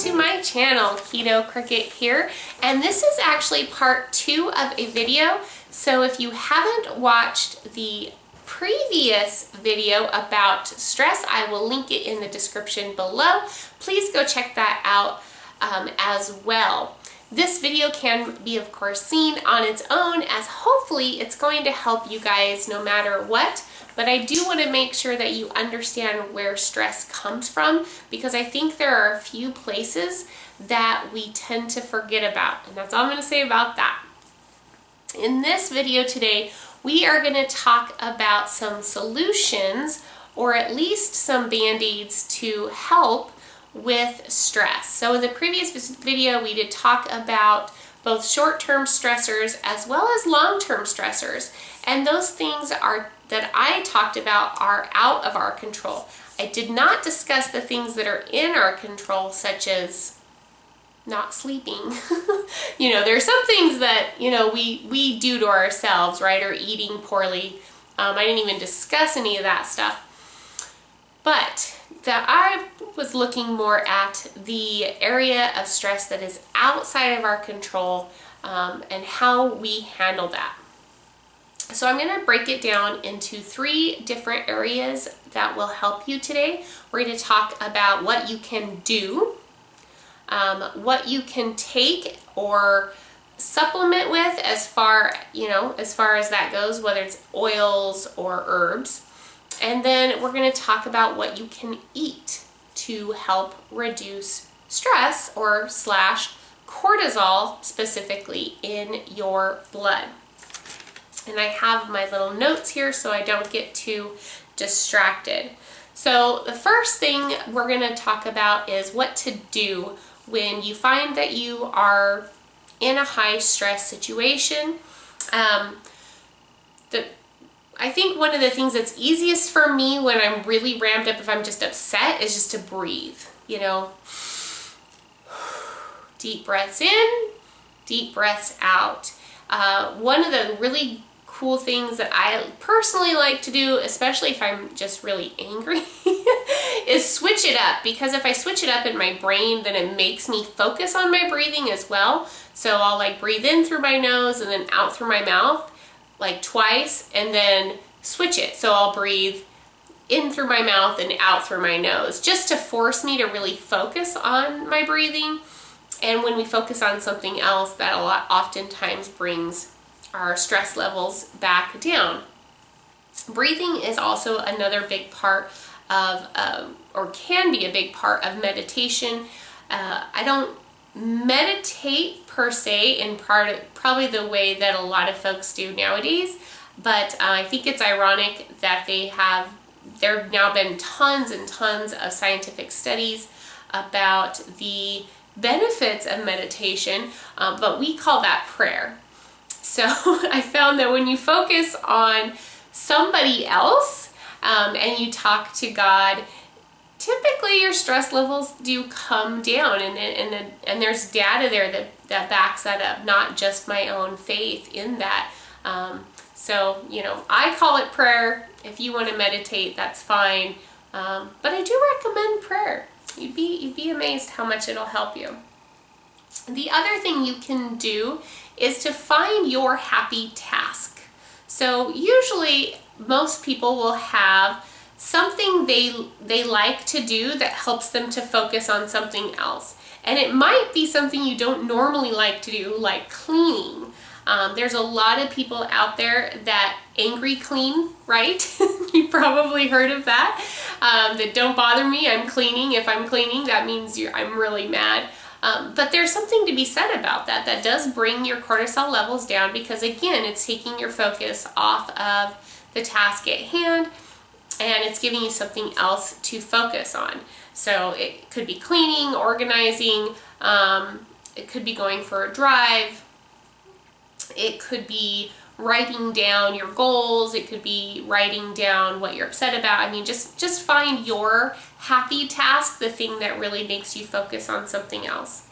to my channel. Keto Cricket here, and this is actually part 2 of a video. So if you haven't watched the previous video about stress, I will link it in the description below. Please go check that out as well. This video can be, of course, seen on its own, as hopefully it's going to help you guys no matter what. But I do want to make sure that you understand where stress comes from, because I think there are a few places that we tend to forget about, and that's all I'm going to say about that. In this video today, we are going to talk about some solutions, or at least some band-aids to help with stress. So in the previous video, we did talk about both short-term stressors as well as long-term stressors, and those things that I talked about are out of our control. I did not discuss the things that are in our control, such as not sleeping. There are some things that, we do to ourselves, right? Or eating poorly. I didn't even discuss any of that stuff. But that I was looking more at the area of stress that is outside of our control, and how we handle that. So I'm going to break it down into 3 different areas that will help you today. We're going to talk about what you can do, what you can take or supplement with as far as that goes, whether it's oils or herbs. And then we're going to talk about what you can eat to help reduce stress or / cortisol specifically in your blood. And I have my little notes here so I don't get too distracted. So the first thing we're going to talk about is what to do when you find that you are in a high stress situation. I think one of the things that's easiest for me when I'm really ramped up, if I'm just upset, is just to breathe, Deep breaths in, deep breaths out. One of the really cool things that I personally like to do, especially if I'm just really angry, is switch it up. Because if I switch it up in my brain, then it makes me focus on my breathing as well. So I'll breathe in through my nose and then out through my mouth, twice, and then switch it. So I'll breathe in through my mouth and out through my nose, just to force me to really focus on my breathing. And when we focus on something else, that oftentimes brings our stress levels back down. Breathing is also another big part of, or can be a big part of meditation. I don't meditate per se in probably the way that a lot of folks do nowadays, but I think it's ironic that there have now been tons and tons of scientific studies about the benefits of meditation, but we call that prayer. So I found that when you focus on somebody else and you talk to God, typically your stress levels do come down, and there's data there that backs that up, not just my own faith in that. So I call it prayer. If you want to meditate, that's fine, but I do recommend prayer. You'd be amazed how much it'll help you. The other thing you can do is to find your happy task. So usually most people will have something they like to do that helps them to focus on something else. And it might be something you don't normally like to do, like cleaning. There's a lot of people out there that angry clean, right? You probably heard of that. That don't bother me, I'm cleaning. If I'm cleaning, that means I'm really mad. But there's something to be said about that. That does bring your cortisol levels down, because again, it's taking your focus off of the task at hand, and it's giving you something else to focus on. So it could be cleaning, organizing, it could be going for a drive, it could be writing down your goals, it could be writing down what you're upset about. Just find your happy task, the thing that really makes you focus on something else.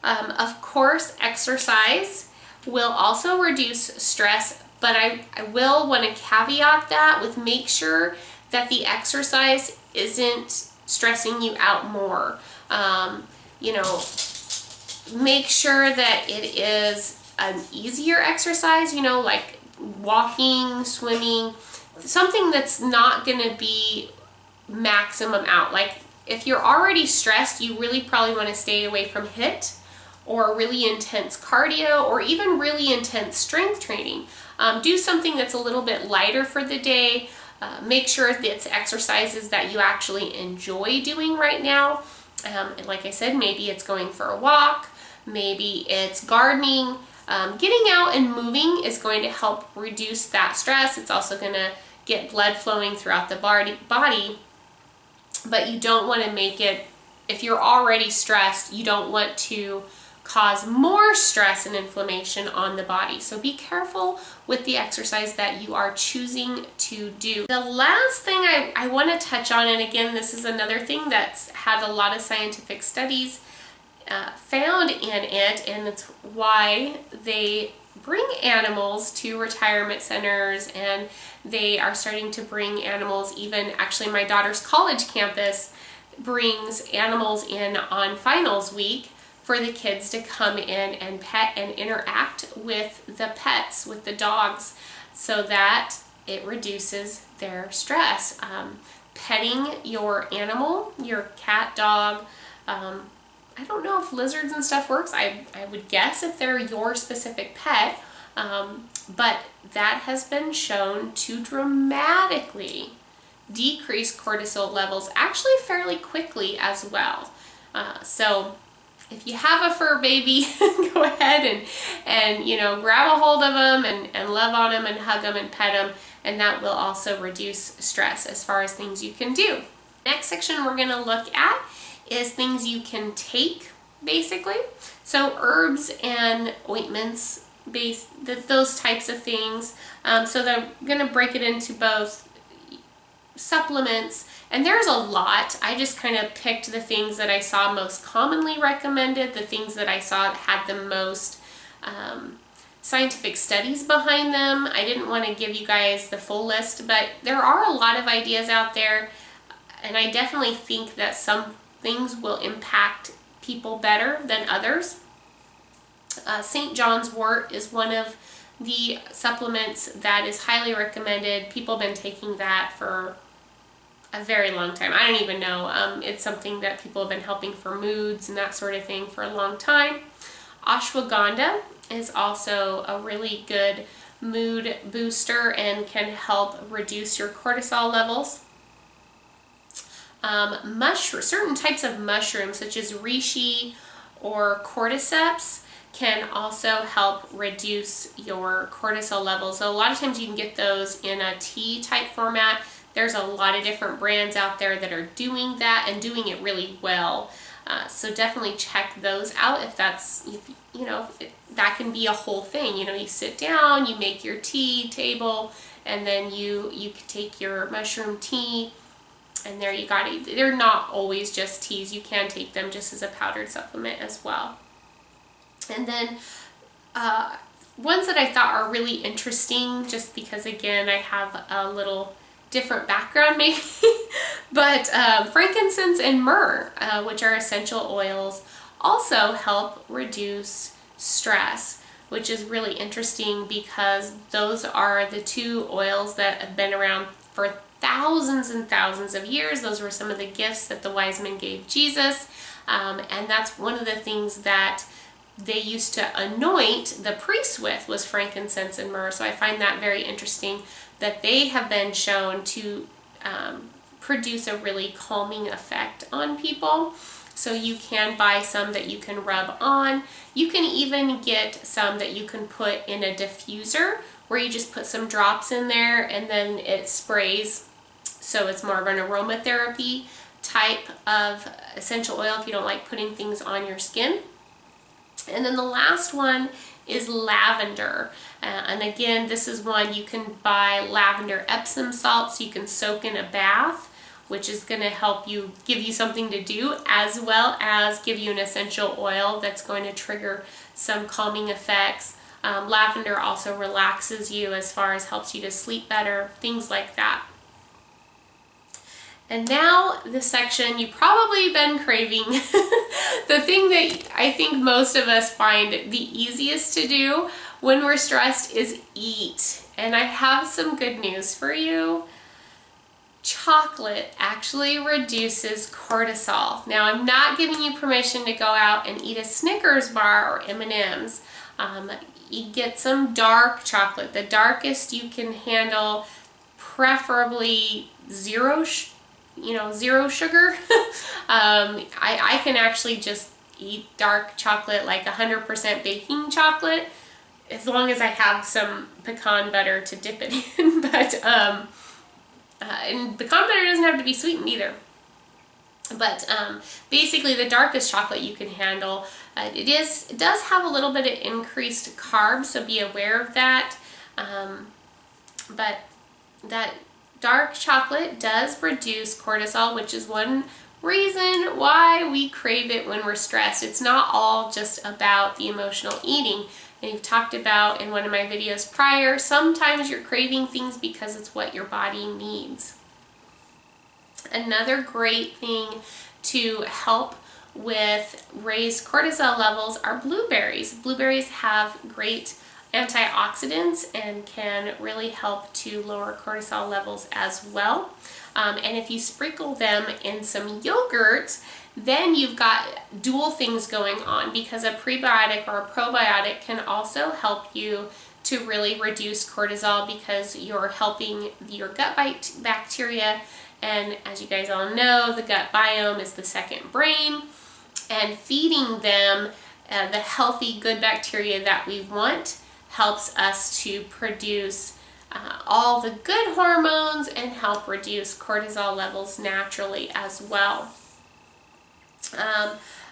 Of course, exercise will also reduce stress, but I will want to caveat that with make sure that the exercise isn't stressing you out more. you know, make sure that it is an easier exercise, you know, like walking, swimming, something that's not going to be maximum out. Like if you're already stressed, you really probably want to stay away from HIIT or really intense cardio or even really intense strength training. Do something that's a little bit lighter for the day. Make sure that it's exercises that you actually enjoy doing right now. And like I said, maybe it's going for a walk, maybe it's gardening. Getting out and moving is going to help reduce that stress. It's also going to get blood flowing throughout the body, but you don't want to make it, if you're already stressed, you don't want to cause more stress and inflammation on the body. So be careful with the exercise that you are choosing to do. The last thing I want to touch on, and again, this is another thing that's had a lot of scientific studies found in it, and it's why they bring animals to retirement centers, and they are starting to bring animals, even actually my daughter's college campus brings animals in on finals week for the kids to come in and pet and interact with the pets, with the dogs, so that it reduces their stress. Petting your animal, your cat, dog, I don't know if lizards and stuff works. I would guess if they're your specific pet, but that has been shown to dramatically decrease cortisol levels actually fairly quickly as well. So if you have a fur baby, go ahead and you know, grab a hold of them and love on them and hug them and pet them, and that will also reduce stress as far as things you can do. Next section we're going to look at is things you can take, basically. So herbs and ointments, those types of things. So they're going to break it into both supplements, and there's a lot. I just kind of picked the things that I saw most commonly recommended, the things that I saw that had the most scientific studies behind them. I didn't want to give you guys the full list, but there are a lot of ideas out there, and I definitely think that some things will impact people better than others. St. John's wort is one of the supplements that is highly recommended. People have been taking that for a very long time. I don't even know. It's something that people have been helping for moods and that sort of thing for a long time. Ashwagandha is also a really good mood booster and can help reduce your cortisol levels. Certain types of mushrooms such as reishi or cordyceps can also help reduce your cortisol levels. So a lot of times you can get those in a tea type format. There's a lot of different brands out there that are doing that and doing it really well. So definitely check those out if that's, you know, that can be a whole thing. You know, you sit down, you make your tea table, and then you can take your mushroom tea, and there you got it. They're not always just teas. You can take them just as a powdered supplement as well. And then ones that I thought are really interesting, just because again I have a little different background maybe, but frankincense and myrrh, which are essential oils, also help reduce stress, which is really interesting because those are the two oils that have been around for thousands and thousands of years. Those were some of the gifts that the wise men gave Jesus, and that's one of the things that they used to anoint the priests with, was frankincense and myrrh. So I find that very interesting that they have been shown to produce a really calming effect on people. So you can buy some that you can rub on. You can even get some that you can put in a diffuser where you just put some drops in there and then it sprays. So it's more of an aromatherapy type of essential oil if you don't like putting things on your skin. And then the last one is lavender. And again, this is one you can buy lavender Epsom salts. You can soak in a bath, which is going to help you, give you something to do, as well as give you an essential oil that's going to trigger some calming effects. Lavender also relaxes you as far as helps you to sleep better, things like that. And now the section you've probably been craving, the thing that I think most of us find the easiest to do when we're stressed is eat. And I have some good news for you. Chocolate actually reduces cortisol. Now, I'm not giving you permission to go out and eat a Snickers bar or M&Ms. You get some dark chocolate, the darkest you can handle, preferably zero sugar. I can actually just eat dark chocolate, like 100% baking chocolate, as long as I have some pecan butter to dip it in. But and pecan butter doesn't have to be sweetened either. But basically, the darkest chocolate you can handle. It does have a little bit of increased carbs, so be aware of that. But that dark chocolate does reduce cortisol, which is one reason why we crave it when we're stressed. It's not all just about the emotional eating. And you've talked about in one of my videos prior, sometimes you're craving things because it's what your body needs. Another great thing to help with raised cortisol levels are blueberries. Blueberries have great antioxidants and can really help to lower cortisol levels as well. And if you sprinkle them in some yogurt, then you've got dual things going on, because a prebiotic or a probiotic can also help you to really reduce cortisol, because you're helping your gut bacteria. And as you guys all know, the gut biome is the second brain, and feeding them the healthy, good bacteria that we want helps us to produce all the good hormones and help reduce cortisol levels naturally as well.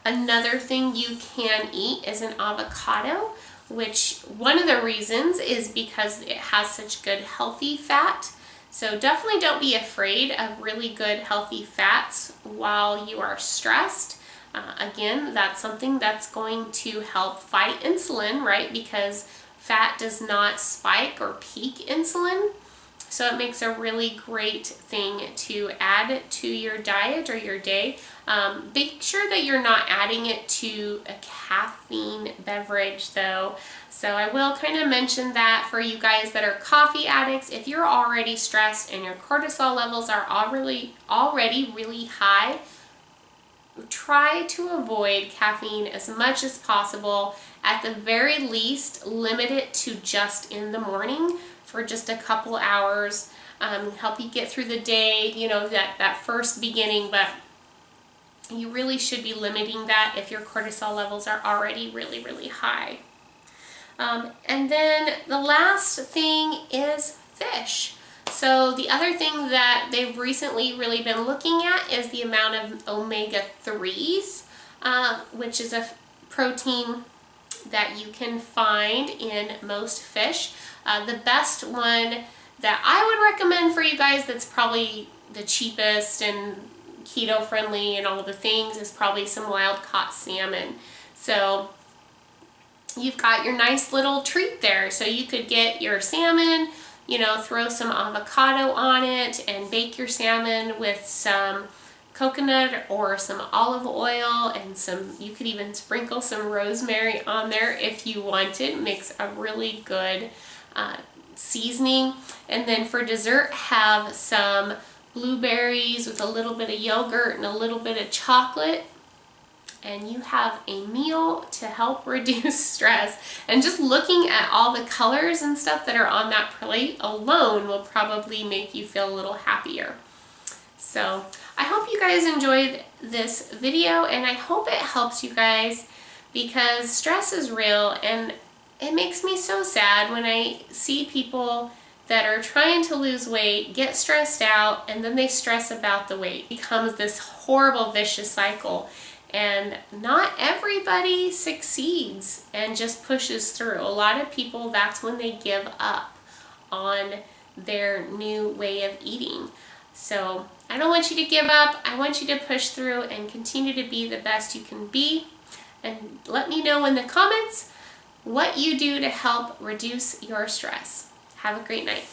Another thing you can eat is an avocado, which one of the reasons is because it has such good healthy fat. So definitely don't be afraid of really good healthy fats while you are stressed. Again, that's something that's going to help fight insulin, right? Because fat does not spike or peak insulin. So it makes a really great thing to add to your diet or your day. Make sure that you're not adding it to a caffeine beverage though. So I will kind of mention that for you guys that are coffee addicts. If you're already stressed and your cortisol levels are already really high, try to avoid caffeine as much as possible. At the very least, limit it to just in the morning for just a couple hours. Help you get through the day, that first beginning, but you really should be limiting that if your cortisol levels are already really, really high. And then the last thing is fish. So the other thing that they've recently really been looking at is the amount of omega-3s, which is a protein that you can find in most fish. The best one that I would recommend for you guys, that's probably the cheapest and keto friendly and all the things, is probably some wild caught salmon. So you've got your nice little treat there. So you could get your salmon, throw some avocado on it and bake your salmon with some coconut or some olive oil, and you could even sprinkle some rosemary on there if you wanted. It makes a really good seasoning. And then for dessert, have some blueberries with a little bit of yogurt and a little bit of chocolate, and you have a meal to help reduce stress. And just looking at all the colors and stuff that are on that plate alone will probably make you feel a little happier. So I hope you guys enjoyed this video, and I hope it helps you guys, because stress is real, and it makes me so sad when I see people that are trying to lose weight get stressed out, and then they stress about the weight. It becomes this horrible vicious cycle, and not everybody succeeds and just pushes through. A lot of people, that's when they give up on their new way of eating. So I don't want you to give up. I want you to push through and continue to be the best you can be. And let me know in the comments what you do to help reduce your stress. Have a great night.